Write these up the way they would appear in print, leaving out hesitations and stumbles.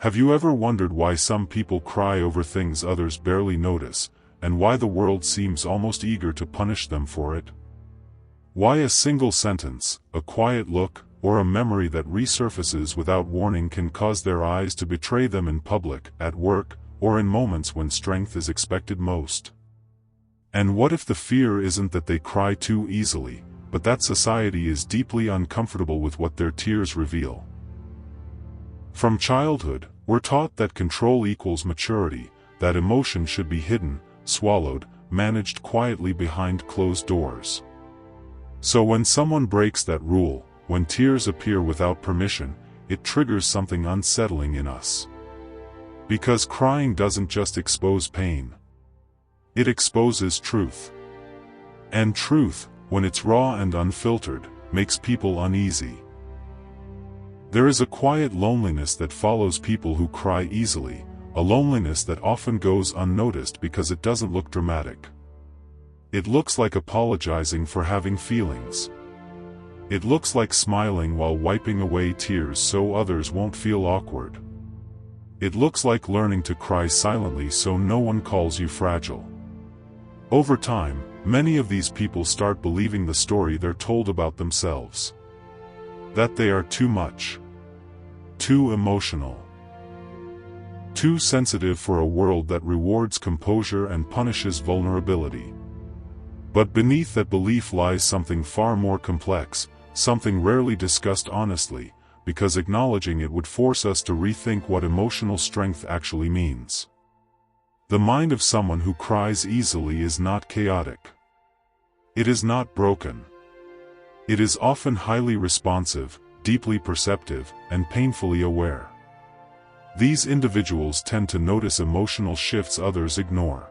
Have you ever wondered why some people cry over things others barely notice, and why the world seems almost eager to punish them for it? Why a single sentence, a quiet look, or a memory that resurfaces without warning can cause their eyes to betray them in public, at work, or in moments when strength is expected most? And what if the fear isn't that they cry too easily, but that society is deeply uncomfortable with what their tears reveal? From childhood, we're taught that control equals maturity, that emotion should be hidden, swallowed, managed quietly behind closed doors. So when someone breaks that rule, when tears appear without permission, it triggers something unsettling in us. Because crying doesn't just expose pain. It exposes truth. And truth, when it's raw and unfiltered, makes people uneasy. There is a quiet loneliness that follows people who cry easily, a loneliness that often goes unnoticed because it doesn't look dramatic. It looks like apologizing for having feelings. It looks like smiling while wiping away tears so others won't feel awkward. It looks like learning to cry silently so no one calls you fragile. Over time, many of these people start believing the story they're told about themselves. That they are too much. Too emotional. Too sensitive for a world that rewards composure and punishes vulnerability. But beneath that belief lies something far more complex, something rarely discussed honestly, because acknowledging it would force us to rethink what emotional strength actually means. The mind of someone who cries easily is not chaotic. It is not broken. It is often highly responsive, deeply perceptive, and painfully aware. These individuals tend to notice emotional shifts others ignore.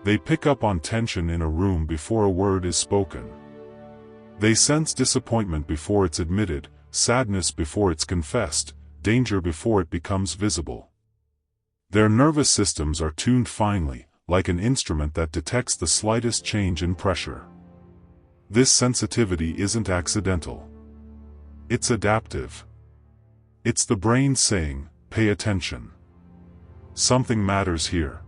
They pick up on tension in a room before a word is spoken. They sense disappointment before it's admitted, sadness before it's confessed, danger before it becomes visible. Their nervous systems are tuned finely, like an instrument that detects the slightest change in pressure. This sensitivity isn't accidental. It's adaptive. It's the brain saying, "Pay attention. Something matters here."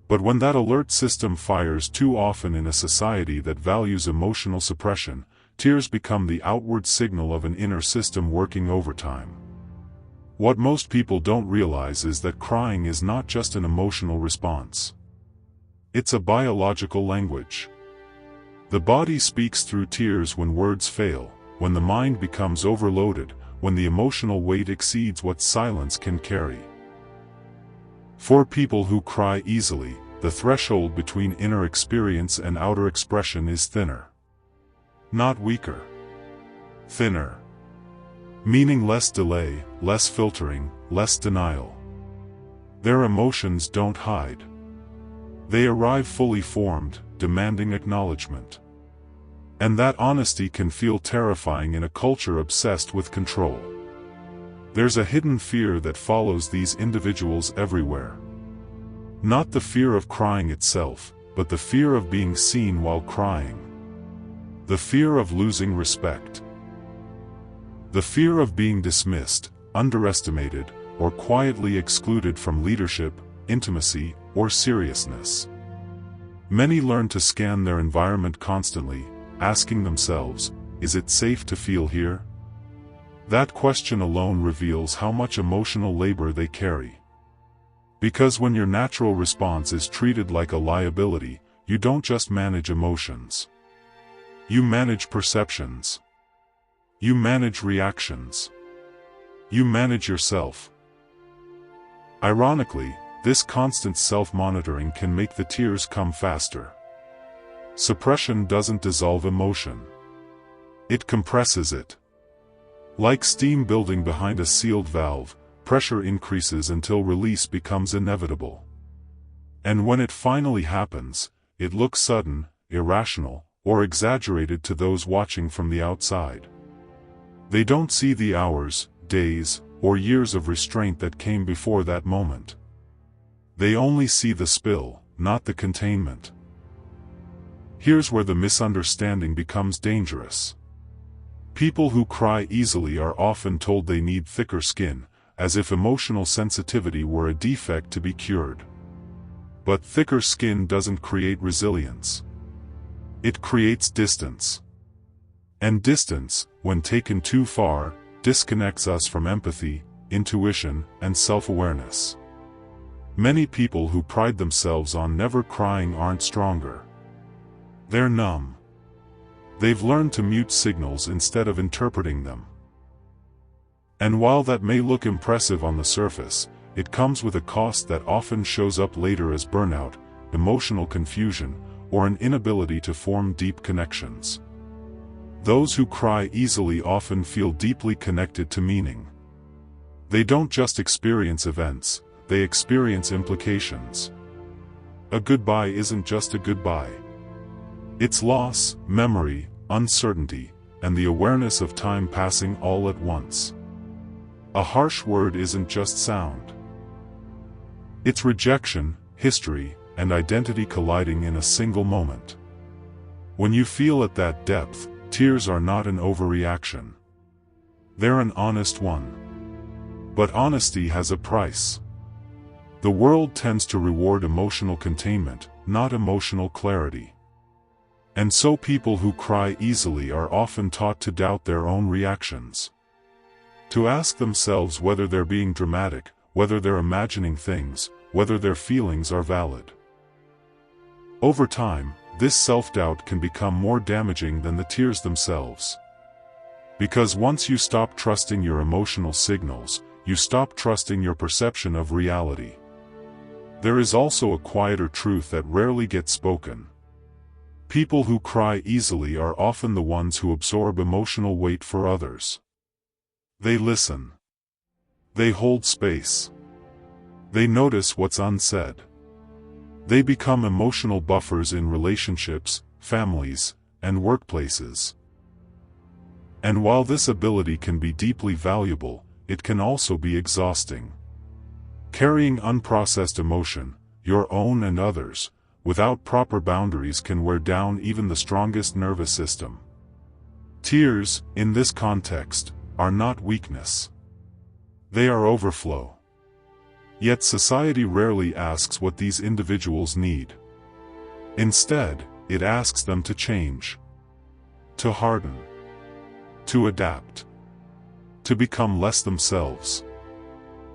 But when that alert system fires too often in a society that values emotional suppression, tears become the outward signal of an inner system working overtime. What most people don't realize is that crying is not just an emotional response. It's a biological language. The body speaks through tears when words fail, when the mind becomes overloaded, when the emotional weight exceeds what silence can carry. For people who cry easily, the threshold between inner experience and outer expression is thinner. Not weaker. Thinner. Meaning less delay, less filtering, less denial. Their emotions don't hide. They arrive fully formed, demanding acknowledgement. And that honesty can feel terrifying in a culture obsessed with control. There's a hidden fear that follows these individuals everywhere. Not the fear of crying itself, but the fear of being seen while crying. The fear of losing respect. The fear of being dismissed, underestimated, or quietly excluded from leadership, intimacy, or seriousness. Many learn to scan their environment constantly, asking themselves, is it safe to feel here? That question alone reveals how much emotional labor they carry. Because when your natural response is treated like a liability, you don't just manage emotions. You manage perceptions. You manage reactions. You manage yourself. Ironically, this constant self-monitoring can make the tears come faster. Suppression doesn't dissolve emotion. It compresses it. Like steam building behind a sealed valve, pressure increases until release becomes inevitable. And when it finally happens, it looks sudden, irrational, or exaggerated to those watching from the outside. They don't see the hours, days, or years of restraint that came before that moment. They only see the spill, not the containment. Here's where the misunderstanding becomes dangerous. People who cry easily are often told they need thicker skin, as if emotional sensitivity were a defect to be cured. But thicker skin doesn't create resilience. It creates distance. And distance, when taken too far, disconnects us from empathy, intuition, and self-awareness. Many people who pride themselves on never crying aren't stronger. They're numb. They've learned to mute signals instead of interpreting them. And while that may look impressive on the surface, it comes with a cost that often shows up later as burnout, emotional confusion, or an inability to form deep connections. Those who cry easily often feel deeply connected to meaning. They don't just experience events, they experience implications. A goodbye isn't just a goodbye. It's loss, memory, uncertainty, and the awareness of time passing all at once. A harsh word isn't just sound. It's rejection, history, and identity colliding in a single moment. When you feel at that depth, tears are not an overreaction. They're an honest one. But honesty has a price. The world tends to reward emotional containment, not emotional clarity. And so people who cry easily are often taught to doubt their own reactions. To ask themselves whether they're being dramatic, whether they're imagining things, whether their feelings are valid. Over time, this self-doubt can become more damaging than the tears themselves. Because once you stop trusting your emotional signals, you stop trusting your perception of reality. There is also a quieter truth that rarely gets spoken. People who cry easily are often the ones who absorb emotional weight for others. They listen. They hold space. They notice what's unsaid. They become emotional buffers in relationships, families, and workplaces. And while this ability can be deeply valuable, it can also be exhausting. Carrying unprocessed emotion, your own and others, without proper boundaries can wear down even the strongest nervous system. Tears, in this context, are not weakness. They are overflow. Yet society rarely asks what these individuals need. Instead, it asks them to change, to harden, to adapt, to become less themselves.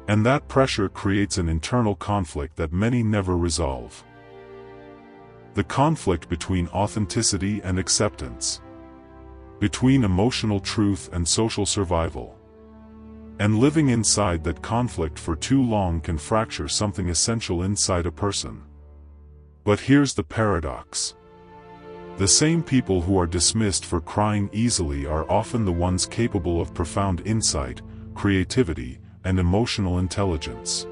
And that pressure creates an internal conflict that many never resolve. The conflict between authenticity and acceptance. Between emotional truth and social survival. And living inside that conflict for too long can fracture something essential inside a person. But here's the paradox. The same people who are dismissed for crying easily are often the ones capable of profound insight, creativity, and emotional intelligence.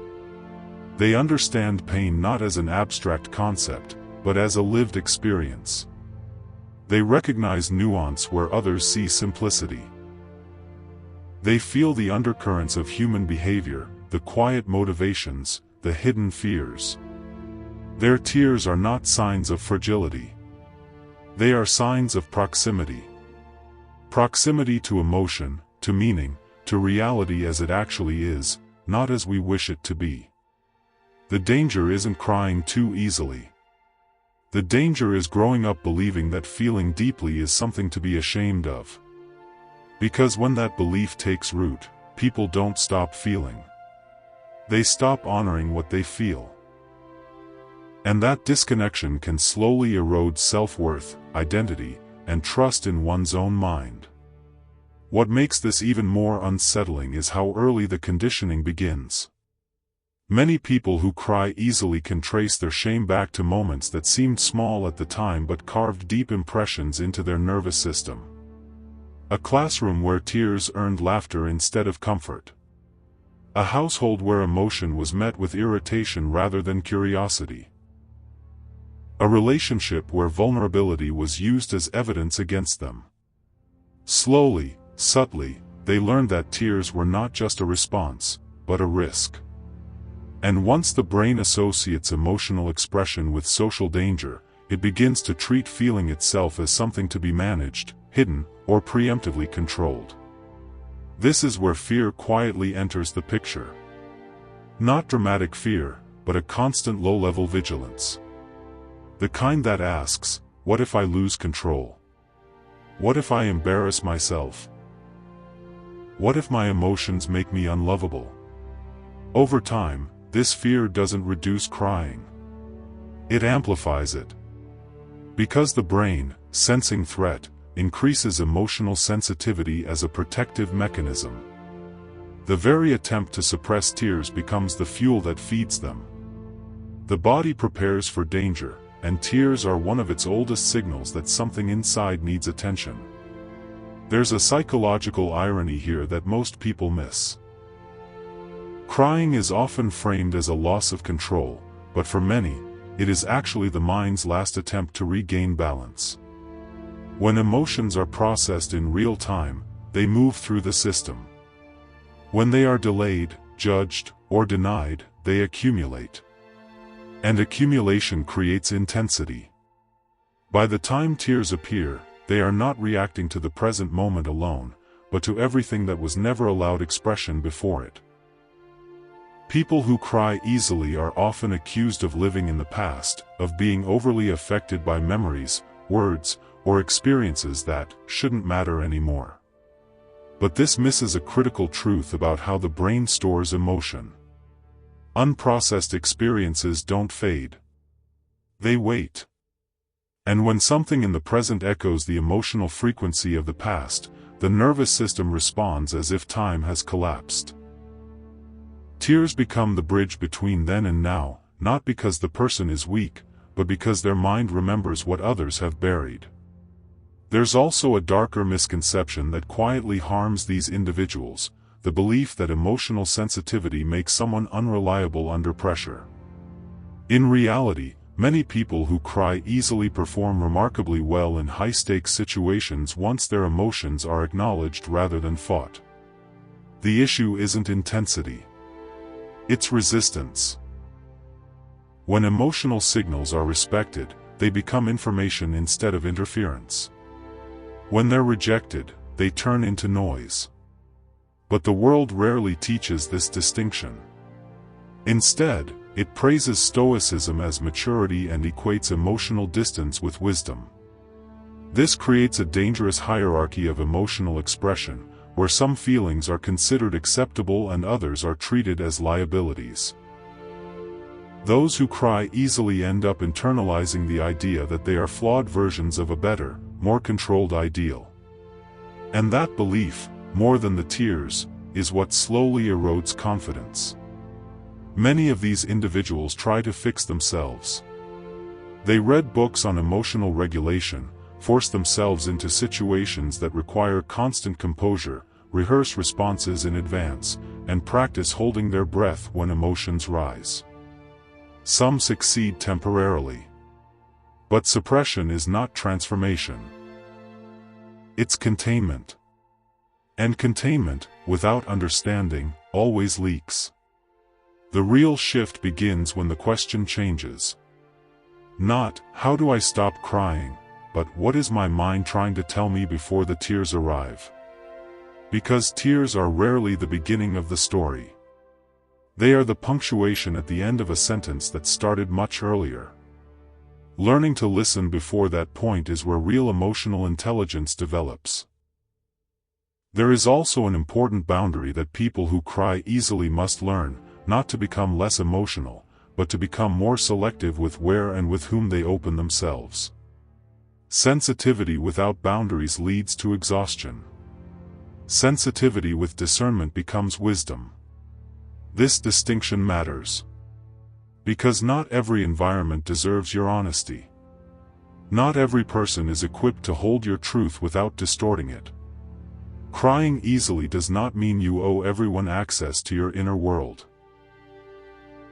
They understand pain not as an abstract concept, but as a lived experience. They recognize nuance where others see simplicity. They feel the undercurrents of human behavior, the quiet motivations, the hidden fears. Their tears are not signs of fragility. They are signs of proximity. Proximity to emotion, to meaning, to reality as it actually is, not as we wish it to be. The danger isn't crying too easily. The danger is growing up believing that feeling deeply is something to be ashamed of. Because when that belief takes root, people don't stop feeling. They stop honoring what they feel. And that disconnection can slowly erode self-worth, identity, and trust in one's own mind. What makes this even more unsettling is how early the conditioning begins. Many people who cry easily can trace their shame back to moments that seemed small at the time but carved deep impressions into their nervous system. A classroom where tears earned laughter instead of comfort. A household where emotion was met with irritation rather than curiosity. A relationship where vulnerability was used as evidence against them. Slowly, subtly, they learned that tears were not just a response, but a risk. And once the brain associates emotional expression with social danger, it begins to treat feeling itself as something to be managed, hidden, or preemptively controlled. This is where fear quietly enters the picture. Not dramatic fear, but a constant low-level vigilance. The kind that asks, what if I lose control? What if I embarrass myself? What if my emotions make me unlovable? Over time, this fear doesn't reduce crying. It amplifies it. Because the brain, sensing threat, increases emotional sensitivity as a protective mechanism. The very attempt to suppress tears becomes the fuel that feeds them. The body prepares for danger, and tears are one of its oldest signals that something inside needs attention. There's a psychological irony here that most people miss. Crying is often framed as a loss of control, but for many, it is actually the mind's last attempt to regain balance. When emotions are processed in real time, they move through the system. When they are delayed, judged, or denied, they accumulate. And accumulation creates intensity. By the time tears appear, they are not reacting to the present moment alone, but to everything that was never allowed expression before it. People who cry easily are often accused of living in the past, of being overly affected by memories, words, or experiences that shouldn't matter anymore. But this misses a critical truth about how the brain stores emotion. Unprocessed experiences don't fade. They wait. And when something in the present echoes the emotional frequency of the past, the nervous system responds as if time has collapsed. Tears become the bridge between then and now, not because the person is weak, but because their mind remembers what others have buried. There's also a darker misconception that quietly harms these individuals, the belief that emotional sensitivity makes someone unreliable under pressure. In reality, many people who cry easily perform remarkably well in high-stakes situations once their emotions are acknowledged rather than fought. The issue isn't intensity. It's resistance. When emotional signals are respected, they become information instead of interference. When they're rejected, they turn into noise. But the world rarely teaches this distinction. Instead, it praises stoicism as maturity and equates emotional distance with wisdom. This creates a dangerous hierarchy of emotional expression, where some feelings are considered acceptable and others are treated as liabilities. Those who cry easily end up internalizing the idea that they are flawed versions of a better, more controlled ideal. And that belief, more than the tears, is what slowly erodes confidence. Many of these individuals try to fix themselves. They read books on emotional regulation, force themselves into situations that require constant composure, rehearse responses in advance, and practice holding their breath when emotions rise. Some succeed temporarily. But suppression is not transformation. It's containment. And containment, without understanding, always leaks. The real shift begins when the question changes. Not, how do I stop crying, but what is my mind trying to tell me before the tears arrive? Because tears are rarely the beginning of the story. They are the punctuation at the end of a sentence that started much earlier. Learning to listen before that point is where real emotional intelligence develops. There is also an important boundary that people who cry easily must learn, not to become less emotional, but to become more selective with where and with whom they open themselves. Sensitivity without boundaries leads to exhaustion. Sensitivity with discernment becomes wisdom. This distinction matters. Because not every environment deserves your honesty. Not every person is equipped to hold your truth without distorting it. Crying easily does not mean you owe everyone access to your inner world.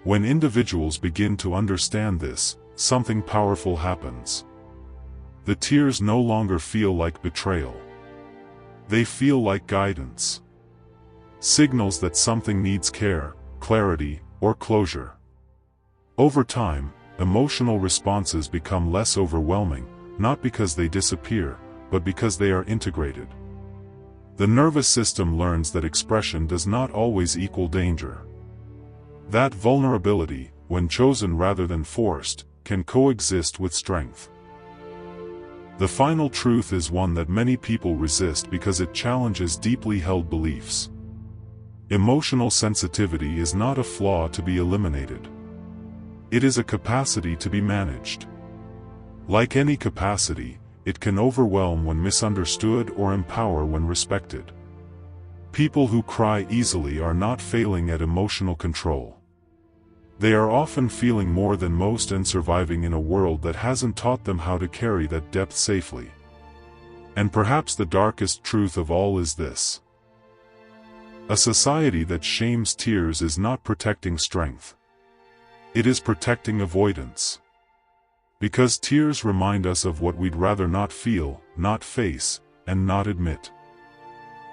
When individuals begin to understand this, something powerful happens. The tears no longer feel like betrayal. They feel like guidance. Signals that something needs care, clarity, or closure. Over time, emotional responses become less overwhelming, not because they disappear, but because they are integrated. The nervous system learns that expression does not always equal danger. That vulnerability, when chosen rather than forced, can coexist with strength. The final truth is one that many people resist because it challenges deeply held beliefs. Emotional sensitivity is not a flaw to be eliminated. It is a capacity to be managed. Like any capacity, it can overwhelm when misunderstood or empower when respected. People who cry easily are not failing at emotional control. They are often feeling more than most and surviving in a world that hasn't taught them how to carry that depth safely. And perhaps the darkest truth of all is this: a society that shames tears is not protecting strength. It is protecting avoidance. Because tears remind us of what we'd rather not feel, not face, and not admit.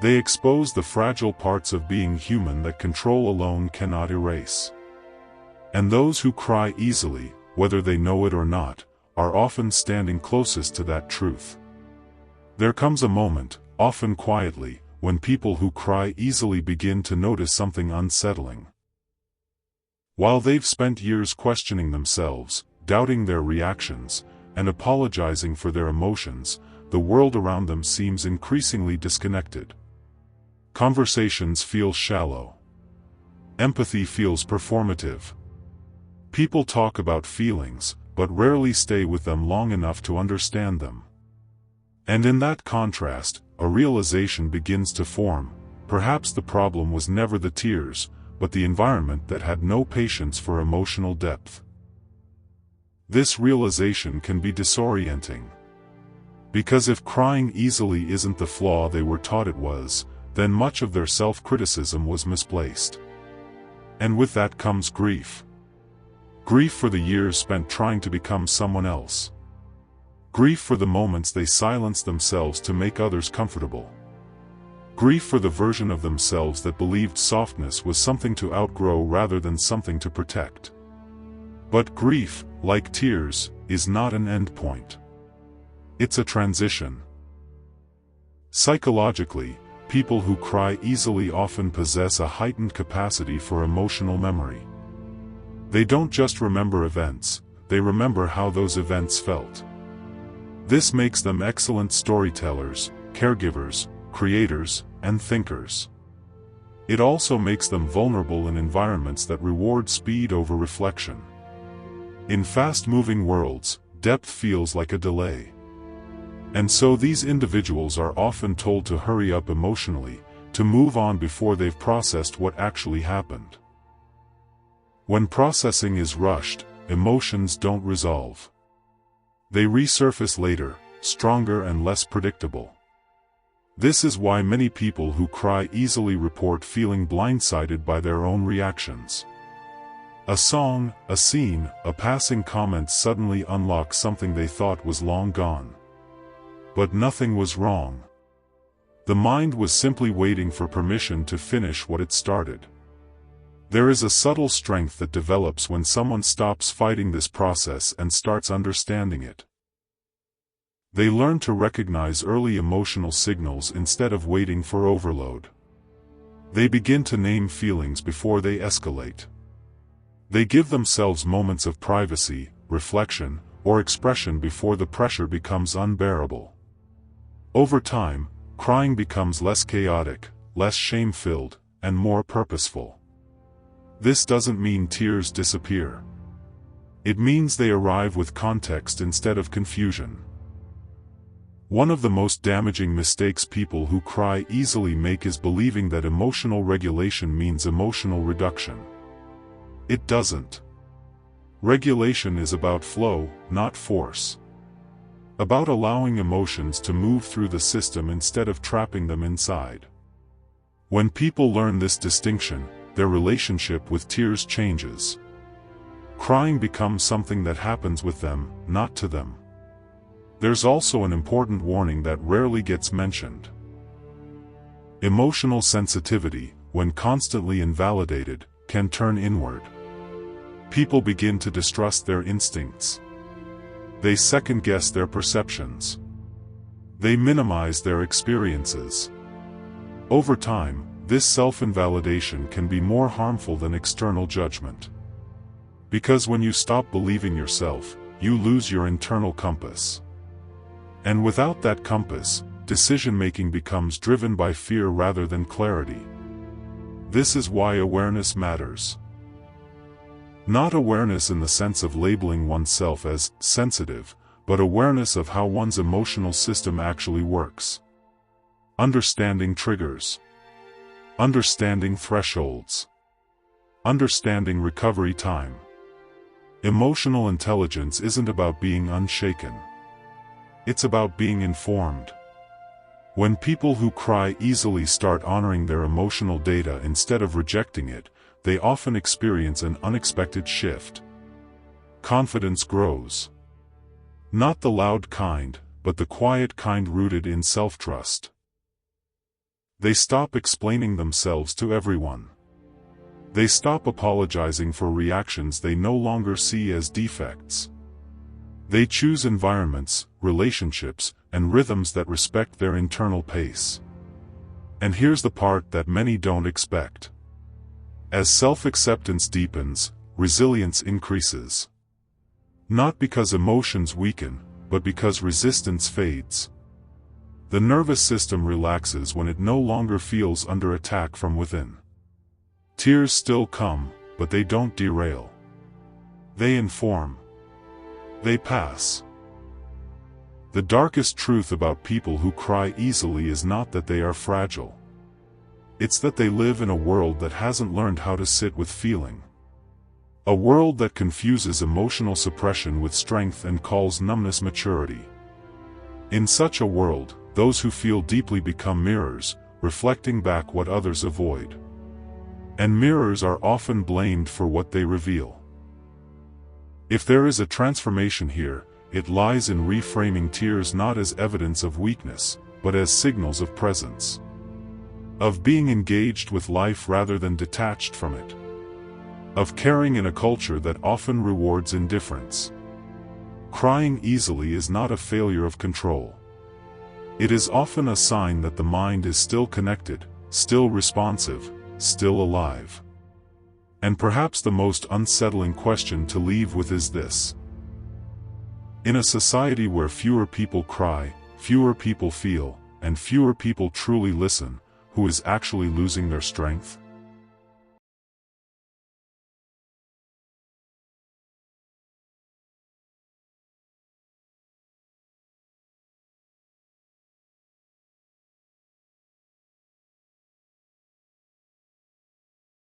They expose the fragile parts of being human that control alone cannot erase. And those who cry easily, whether they know it or not, are often standing closest to that truth. There comes a moment, often quietly, when people who cry easily begin to notice something unsettling. While they've spent years questioning themselves, doubting their reactions, and apologizing for their emotions, the world around them seems increasingly disconnected. Conversations feel shallow. Empathy feels performative. People talk about feelings, but rarely stay with them long enough to understand them. And in that contrast, a realization begins to form: perhaps the problem was never the tears, but the environment that had no patience for emotional depth. This realization can be disorienting. Because if crying easily isn't the flaw they were taught it was, then much of their self-criticism was misplaced. And with that comes grief. Grief for the years spent trying to become someone else. Grief for the moments they silenced themselves to make others comfortable. Grief for the version of themselves that believed softness was something to outgrow rather than something to protect. But grief, like tears, is not an endpoint. It's a transition. Psychologically, people who cry easily often possess a heightened capacity for emotional memory. They don't just remember events, they remember how those events felt. This makes them excellent storytellers, caregivers, creators, and thinkers. It also makes them vulnerable in environments that reward speed over reflection. In fast-moving worlds, depth feels like a delay. And so these individuals are often told to hurry up emotionally, to move on before they've processed what actually happened. When processing is rushed, emotions don't resolve. They resurface later, stronger and less predictable. This is why many people who cry easily report feeling blindsided by their own reactions. A song, a scene, a passing comment suddenly unlocks something they thought was long gone. But nothing was wrong. The mind was simply waiting for permission to finish what it started. There is a subtle strength that develops when someone stops fighting this process and starts understanding it. They learn to recognize early emotional signals instead of waiting for overload. They begin to name feelings before they escalate. They give themselves moments of privacy, reflection, or expression before the pressure becomes unbearable. Over time, crying becomes less chaotic, less shame-filled, and more purposeful. This doesn't mean tears disappear. It means they arrive with context instead of confusion. One of the most damaging mistakes people who cry easily make is believing that emotional regulation means emotional reduction. It doesn't. Regulation is about flow, not force. About allowing emotions to move through the system instead of trapping them inside. When people learn this distinction, their relationship with tears changes. Crying becomes something that happens with them, not to them. There's also an important warning that rarely gets mentioned. Emotional sensitivity, when constantly invalidated, can turn inward. People begin to distrust their instincts. They second-guess their perceptions. They minimize their experiences. Over time, this self-invalidation can be more harmful than external judgment. Because when you stop believing yourself, you lose your internal compass. And without that compass, decision-making becomes driven by fear rather than clarity. This is why awareness matters. Not awareness in the sense of labeling oneself as sensitive, but awareness of how one's emotional system actually works. Understanding triggers. Understanding thresholds. Understanding recovery time. Emotional intelligence isn't about being unshaken. It's about being informed. When people who cry easily start honoring their emotional data instead of rejecting it, they often experience an unexpected shift. Confidence grows. Not the loud kind, but the quiet kind rooted in self-trust. They stop explaining themselves to everyone. They stop apologizing for reactions they no longer see as defects. They choose environments, relationships, and rhythms that respect their internal pace. And here's the part that many don't expect. As self-acceptance deepens, resilience increases. Not because emotions weaken, but because resistance fades. The nervous system relaxes when it no longer feels under attack from within. Tears still come, but they don't derail. They inform. They pass. The darkest truth about people who cry easily is not that they are fragile. It's that they live in a world that hasn't learned how to sit with feeling. A world that confuses emotional suppression with strength and calls numbness maturity. In such a world, those who feel deeply become mirrors, reflecting back what others avoid. And mirrors are often blamed for what they reveal. If there is a transformation here, it lies in reframing tears not as evidence of weakness, but as signals of presence. Of being engaged with life rather than detached from it. Of caring in a culture that often rewards indifference. Crying easily is not a failure of control. It is often a sign that the mind is still connected, still responsive, still alive. And perhaps the most unsettling question to leave with is this. In a society where fewer people cry, fewer people feel, and fewer people truly listen, who is actually losing their strength?